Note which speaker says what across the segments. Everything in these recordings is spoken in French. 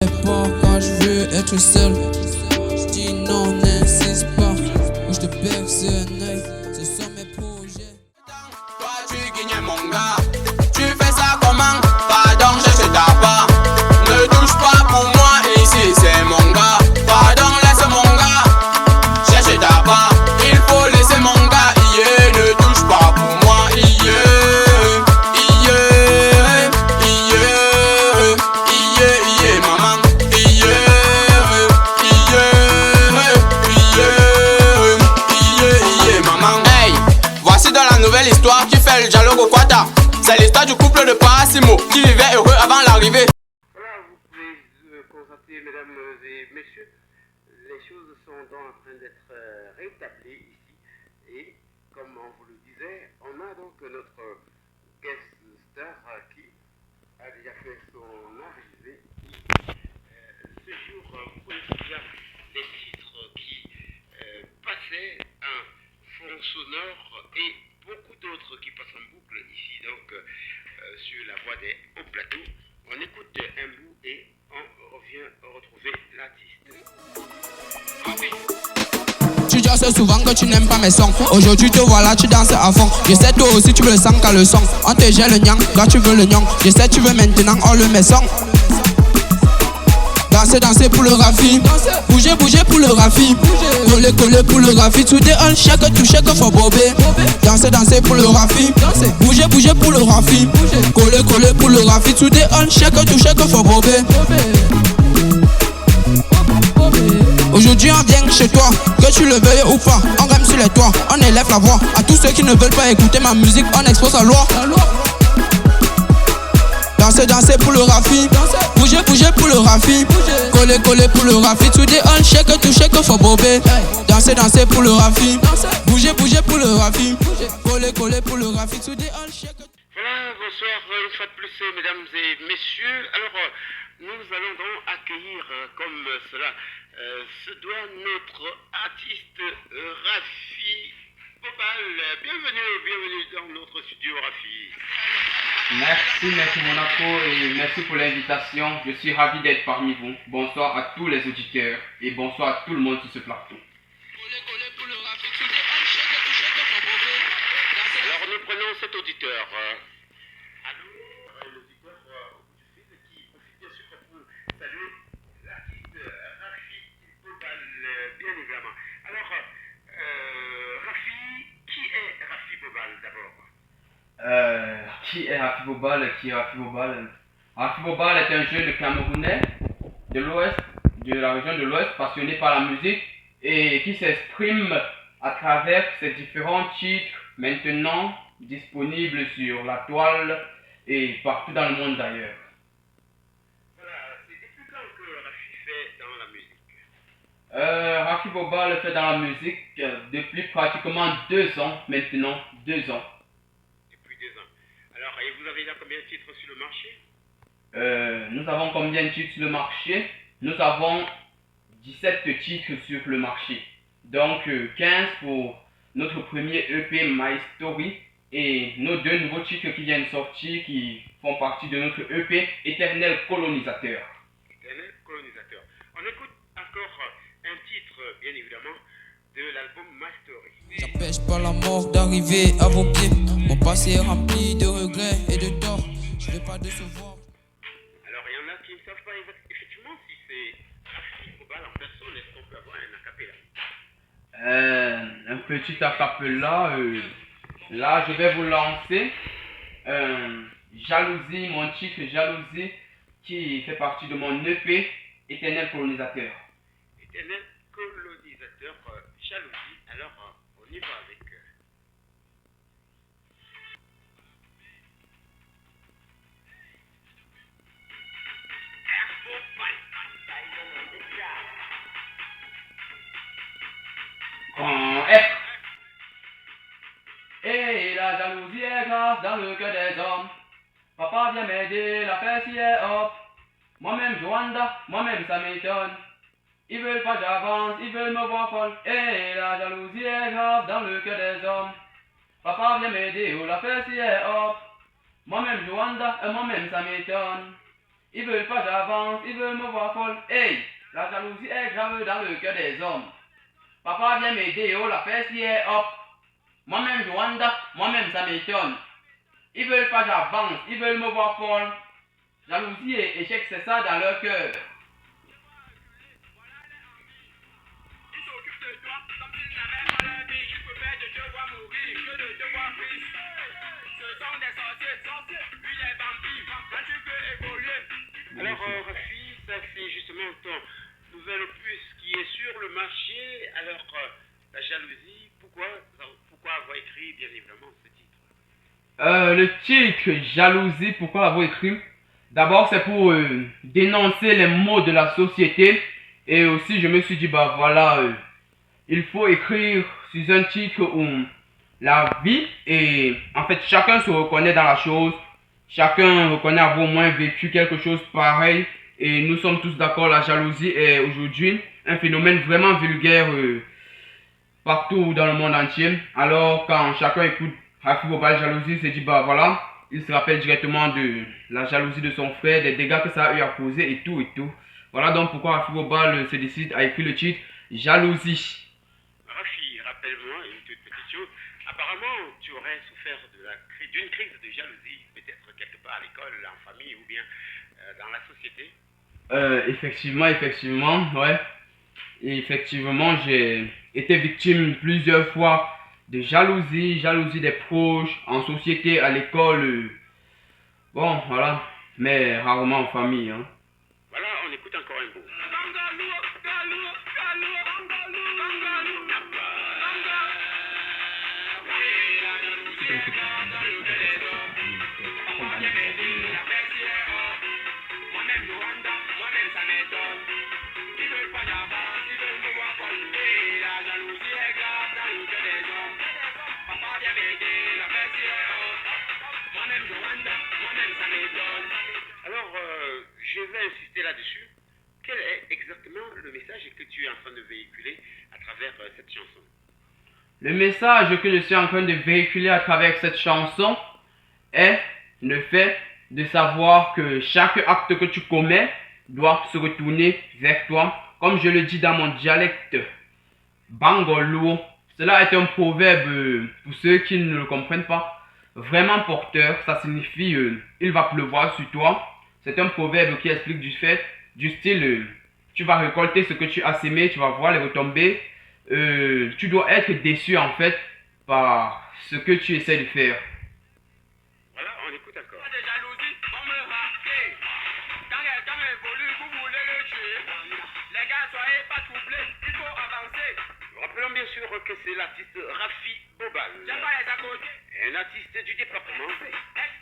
Speaker 1: Pas quand je veux être seul. Je dis non, n'insiste pas. Ou je te perce un œil. Ce sont mes projets.
Speaker 2: Toi tu guignes mon gars. Tu fais ça comment? Pardon, je te tape pas. Ne touche pas pour moi ici, c'est mon gars. Pardon, laisse mon gars. Je te tape pas. Il faut laisser mon gars. Yeah, ne touche pas pour moi. Yeah, yeah, yeah, yeah, yeah, maman. Nouvelle histoire qui fait le dialogue au Quata. C'est l'histoire du couple de Parasimo qui vivait heureux avant l'arrivée.
Speaker 3: Voilà, vous pouvez constater, mesdames et messieurs, les choses sont donc en train d'être rétablies ici. Et comme on vous le disait, on a donc notre guest star qui a déjà fait son arrivée. Ce jour, vous connaissez déjà les titres qui passaient en fond sonore et beaucoup d'autres qui passent en boucle ici donc sur la voie des hauts plateaux. On écoute un bout et on revient retrouver l'artiste.
Speaker 1: Tu dis assez souvent que tu n'aimes pas mes sons. Aujourd'hui te voilà, tu danses à fond. Je sais toi aussi tu veux le sang qu'à le son. On te gèle le nyang, toi tu veux le nyang. Je sais tu veux maintenant on le met son. Danser, danser pour le rafi. Bouger, bouger pour le rafi. Coller, coller pour le rafi. Tout est un chèque, tout chèque, faut bober. Danser, danser pour le rafi. Bouger, bouger pour le rafi. Coller, coller pour le rafi. Tout est un chèque, tout chèque, faut bober. Aujourd'hui on vient chez toi, que tu le veuilles ou pas. On rame sur les toits, on élève la voix. À tous ceux qui ne veulent pas écouter ma musique, on expose la loi. Danser, danser pour le rafi. Bouger, bouger pour le rafi. Coller, coller pour le rafi. Tout dit un chèque, tout chèque, faut bober. Danser, danser pour le rafi. Bouger, bouger pour le rafi. Coller, coller pour le rafi. Tout dit un chèque.
Speaker 3: Voilà, bonsoir une fois de plus, mesdames et messieurs. Alors, nous allons donc accueillir comme cela se doit notre artiste Rafi Bobal. Bienvenue dans notre studio, Rafi.
Speaker 4: Merci Monaco et merci pour l'invitation. Je suis ravi d'être parmi vous. Bonsoir à tous les auditeurs et bonsoir à tout le monde sur ce plateau.
Speaker 3: Alors nous prenons cet auditeur. Allô, l'auditeur au bout du fil qui profite bien sûr pour saluer l'artiste Rafi Bobal, bien évidemment. Alors, Rafi, qui est Rafi Bobal d'abord?
Speaker 4: Qui est Rafi Bobal? Rafi Bobal est un jeune Camerounais de l'Ouest, de la région de l'Ouest, passionné par la musique et qui s'exprime à travers ses différents titres maintenant disponibles sur la toile et partout dans le monde d'ailleurs.
Speaker 3: Voilà, c'est depuis quand que Rafi fait dans la musique?
Speaker 4: Rafi Bobal fait dans la musique depuis pratiquement 2 ans maintenant, 2 ans.
Speaker 3: Alors, et vous avez là combien de titres sur le marché?
Speaker 4: Nous avons combien de titres sur le marché? Nous avons 17 titres sur le marché. Donc 15 pour notre premier EP My Story et nos 2 nouveaux titres qui viennent sortir qui font partie de notre EP Éternel Colonisateur.
Speaker 3: Éternel Colonisateur. On écoute encore un titre, bien évidemment, de l'album My Story.
Speaker 1: J'empêche pas la mort d'arriver à vos pieds. Mon passé est rempli de regrets et de torts. Je vais pas décevoir.
Speaker 3: Alors il y en a qui ne savent pas effectivement si c'est Rafi Bobal en personne. Est-ce qu'on peut avoir un acapella?
Speaker 4: Un petit acapella. Là, je vais vous lancer Jalousie, mon titre Jalousie, qui fait partie de mon EP Éternel Colonisateur.
Speaker 3: Éternel Colonisateur, Jalousie. Alors, on y va avec.
Speaker 4: En F. Et la jalousie est grave dans le cœur des hommes. Papa vient m'aider, la fête y est hop. Moi-même Joanda, moi-même ça m'étonne. Ils veulent pas j'avance, ils veulent me voir folle. Et la jalousie est grave dans le cœur des hommes. Papa vient m'aider, la fête y est hop. Moi-même Joanda, moi-même ça m'étonne. Ils veulent pas j'avance, ils veulent me voir folle. Hey, la jalousie est grave dans le cœur des hommes. Papa vient m'aider, oh la fesse y est hop. Moi-même Joanda, moi-même ça m'étonne. Ils veulent pas j'avance, ils veulent me voir folle. Jalousie et échec, c'est ça dans leur cœur.
Speaker 3: Alors, Rafi, ça c'est justement ton nouvel opus qui est sur le marché. Alors, la jalousie, pourquoi avoir écrit bien évidemment ce titre?
Speaker 4: Le titre Jalousie, pourquoi l'avoir écrit? D'abord, c'est pour dénoncer les maux de la société. Et aussi, je me suis dit, bah voilà, il faut écrire sur un titre où la vie et en fait, chacun se reconnaît dans la chose. Chacun reconnaît avoir au moins vécu quelque chose pareil. Et nous sommes tous d'accord, la jalousie est aujourd'hui un phénomène vraiment vulgaire partout dans le monde entier. Alors, quand chacun écoute Rafi Bobal jalousie, il se dit, bah voilà, il se rappelle directement de la jalousie de son frère, des dégâts que ça a eu à causer et tout et tout. Voilà donc pourquoi Rafi Bobal se décide à écrire le titre Jalousie.
Speaker 3: Rafi, rappelle-moi une toute petite chose. Apparemment, tu aurais souffert d'une crise de jalousie, peut-être quelque part à l'école, en famille ou bien dans la société.
Speaker 4: Effectivement, ouais. Et effectivement, j'ai été victime plusieurs fois de jalousie des proches, en société, à l'école. Bon, voilà. Mais rarement en famille, hein.
Speaker 3: Voilà, on écoute encore un bout. Alors, je vais insister là-dessus. Quel est exactement le message que tu es en train de véhiculer à travers cette chanson?
Speaker 4: Le message que je suis en train de véhiculer à travers cette chanson est le fait de savoir que chaque acte que tu commets doit se retourner vers toi. Comme je le dis dans mon dialecte bangolo, cela est un proverbe pour ceux qui ne le comprennent pas. Vraiment porteur, ça signifie il va pleuvoir sur toi. C'est un proverbe qui explique du style tu vas récolter ce que tu as semé, tu vas voir les retombées. Tu dois être déçu en fait par ce que tu essaies de faire.
Speaker 3: Voilà, on écoute encore. Rappelons bien sûr que c'est l'artiste Rafi Bobal, un artiste du département,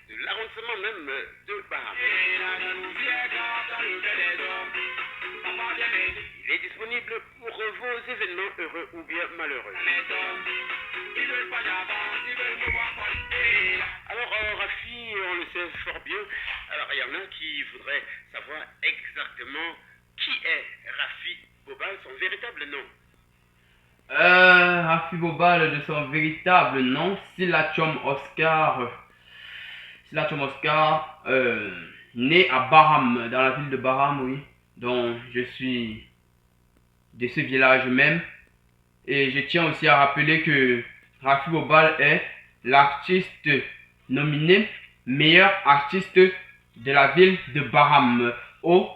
Speaker 3: de l'arrondissement même de Baham. Il est disponible pour vos événements heureux ou bien malheureux. Alors Rafi, on le sait fort bien, alors il y en a qui voudraient savoir exactement qui est Rafi Bobal, son véritable nom.
Speaker 4: Rafi Bobal de son véritable nom, Silachom Oscar, né à Baham, dans la ville de Baham, oui, dont je suis de ce village même. Et je tiens aussi à rappeler que Rafi Bobal est l'artiste nominé meilleur artiste de la ville de Baham aux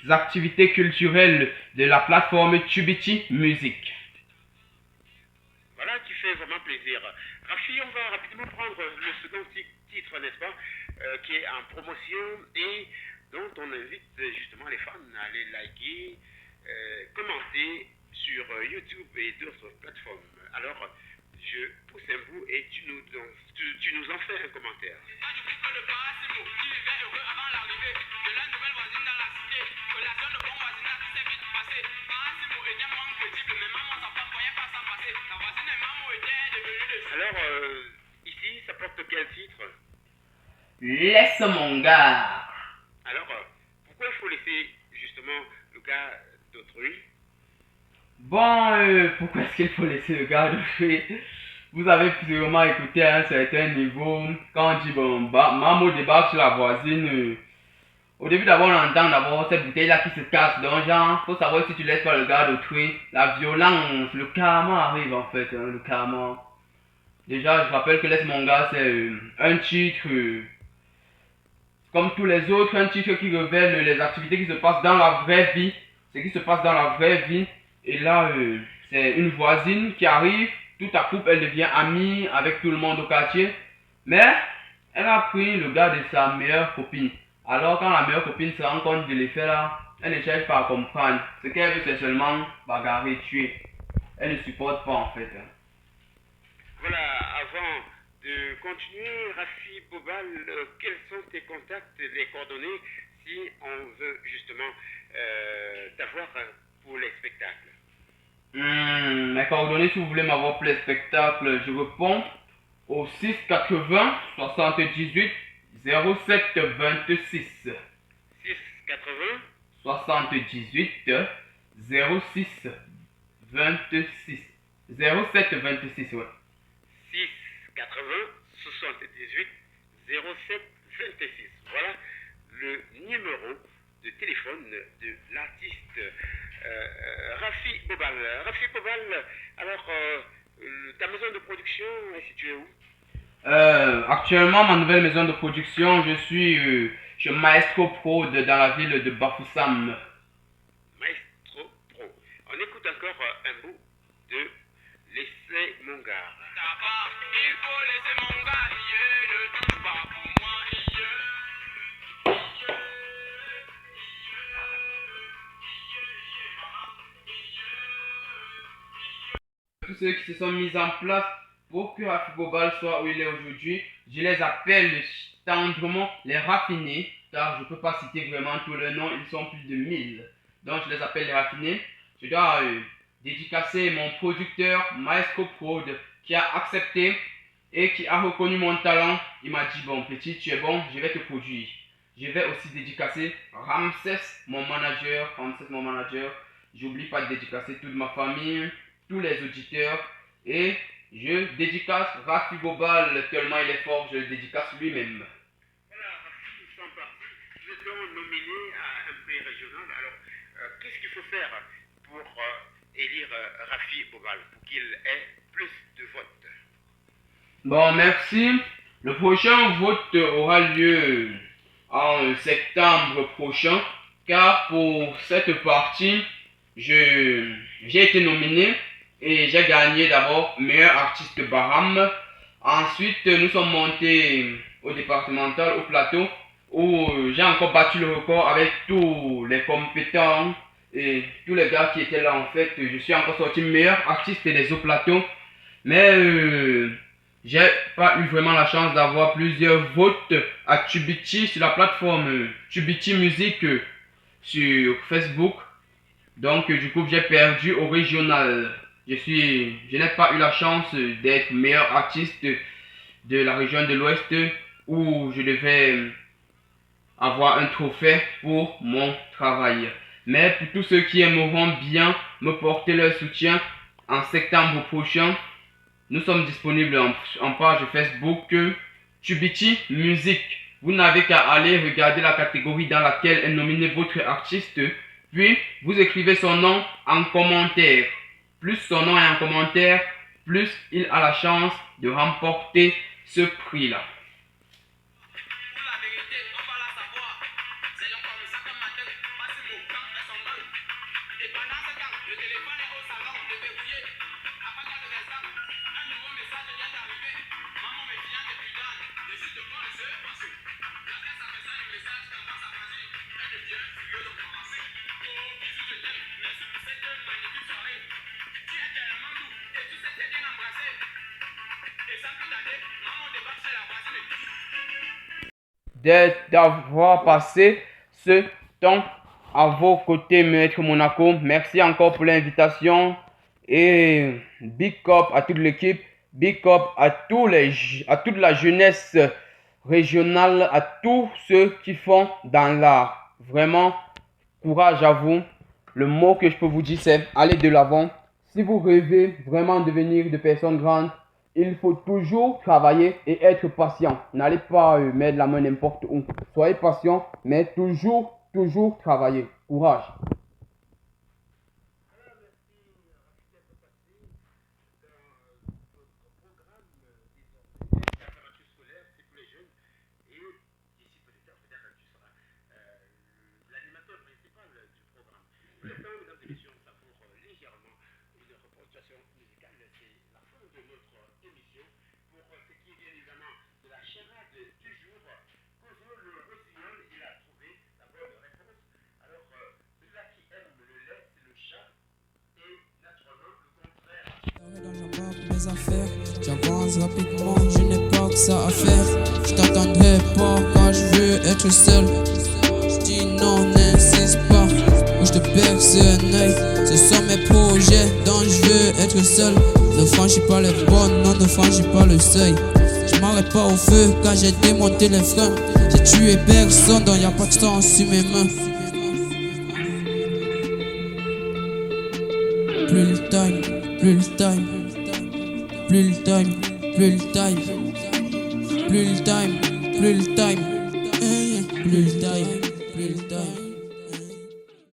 Speaker 4: activités culturelles de la plateforme Tubiti Music.
Speaker 3: Voilà qui fait vraiment plaisir. Rafi, on va rapidement prendre le second titre, n'est-ce pas, qui est en promotion et dont on invite justement les fans à aller liker, commenter sur YouTube et d'autres plateformes. Alors, je pousse un bout et tu nous en fais un commentaire. Alors, ici, ça porte quel titre?
Speaker 4: Laisse mon gars.
Speaker 3: Alors, pourquoi il faut laisser justement le gars d'autrui?
Speaker 4: Bon, pourquoi est-ce qu'il faut laisser le gars d'autrui? Vous avez sûrement écouté à un certain niveau, quand on dit bon, Mamo débarque sur la voisine, Au début d'abord on entend d'abord cette bouteille là qui se casse. Donc genre, faut savoir si tu laisses pas le gars d'autrui. La violence, le karma arrive en fait, hein, le karma. Déjà je rappelle que Laisse mon gars c'est un titre comme tous les autres, un titre qui révèle les activités qui se passent dans la vraie vie. Ce qui se passe dans la vraie vie. Et là c'est une voisine qui arrive, tout à coup elle devient amie avec tout le monde au quartier. Mais elle a pris le gars de sa meilleure copine. Alors quand la meilleure copine se rend compte de l'effet là, elle ne cherche pas à comprendre. Ce qu'elle veut c'est seulement bagarrer, tuer. Elle ne supporte pas en fait.
Speaker 3: Voilà, avant de continuer, Rafi Bobal, quels sont tes contacts, les coordonnées, si on veut justement t'avoir pour les spectacles?
Speaker 4: Mes coordonnées, si vous voulez m'avoir pour les spectacles, je réponds au 680 78 07 26.
Speaker 3: 680
Speaker 4: 78 06 26. 07 26, ouais.
Speaker 3: 680 78 07 26. Voilà le numéro de téléphone de l'artiste Rafi Bobal. Rafi Bobal, alors ta maison de production est située où?
Speaker 4: Actuellement, ma nouvelle maison de production, je suis chez Maestro Pro dans la ville de Bafoussam.
Speaker 3: Maestro Pro. On écoute encore un bout de Laissez mon gars.
Speaker 2: Il faut laisser mon gars, ne touche pas pour moi,
Speaker 4: Tous ceux qui se sont mis en place pour que Rafi Bobal soit où il est aujourd'hui, je les appelle tendrement les raffinés, car je ne peux pas citer vraiment tous leurs noms, ils sont plus de 1000. Donc je les appelle les raffinés. Je dois dédicacer mon producteur Maestro Prod qui a accepté et qui a reconnu mon talent. Il m'a dit bon petit, tu es bon, je vais te produire. Je vais aussi dédicacer Ramsès mon manager. J'oublie pas de dédicacer toute ma famille, tous les auditeurs, et je dédicace Rafi Bobal tellement il est fort, je le dédicace lui-même.
Speaker 3: Voilà, Rafi, nous sommes partis. Nous étions nominés à un prix régional. Alors, qu'est-ce qu'il faut faire pour élire Rafi Bobal, pour qu'il ait plus de votes?
Speaker 4: Bon, merci. Le prochain vote aura lieu en septembre prochain, car pour cette partie, j'ai été nominé et j'ai gagné d'abord meilleur artiste Baham. Ensuite, nous sommes montés au départemental, au plateau, où j'ai encore battu le record avec tous les compétents et tous les gars qui étaient là en fait. Je suis encore sorti meilleur artiste des autres plateaux, mais j'ai pas eu vraiment la chance d'avoir plusieurs votes à Tubiti sur la plateforme Tubiti Music sur Facebook. Donc du coup j'ai perdu au régional. Je n'ai pas eu la chance d'être meilleur artiste de la région de l'Ouest où je devais avoir un trophée pour mon travail. Mais pour tous ceux qui aimeront bien me porter leur soutien, en septembre prochain, nous sommes disponibles en page Facebook Tubiti Music. Vous n'avez qu'à aller regarder la catégorie dans laquelle est nominé votre artiste, puis vous écrivez son nom en commentaire. Plus son nom est en commentaire, plus il a la chance de remporter ce prix-là. D'avoir passé ce temps à vos côtés, Maître Monaco. Merci encore pour l'invitation et big up à toute l'équipe, big up à toute la jeunesse régionale, à tous ceux qui font dans l'art. Vraiment, courage à vous. Le mot que je peux vous dire, c'est aller de l'avant. Si vous rêvez vraiment de devenir de personnes grandes, il faut toujours travailler et être patient. N'allez pas mettre la main n'importe où. Soyez patient, mais toujours travailler. Courage.
Speaker 3: L'animateur principal du programme. Pour le temps, mesdames et messieurs, on savoure légèrement une reproduction musicale. C'est la fin de notre émission. Pour ce qui est bien évidemment de la charade du jour, Kozo le rossignol, il a trouvé la bonne réponse. Alors, celui-là qui aime le lait, c'est le chat. Et naturellement, le contraire.
Speaker 1: J'embarque mes affaires, j'avance rapidement, je n'ai pas que ça à faire. Je t'attendrai pas quand je veux être seul. Je dis non, n'insiste pas, ou je te perce un œil. Ce sont mes projets dont je veux être seul. Ne franchis pas les bornes, non, ne franchis pas le seuil. Je m'arrête pas au feu quand j'ai démonté les freins. J'ai tué personne, donc y a pas de sang sur mes mains. Plus le time, plus le time. Plus le time, plus le time. Plus le time, plus le time. Plus le time, plus le time.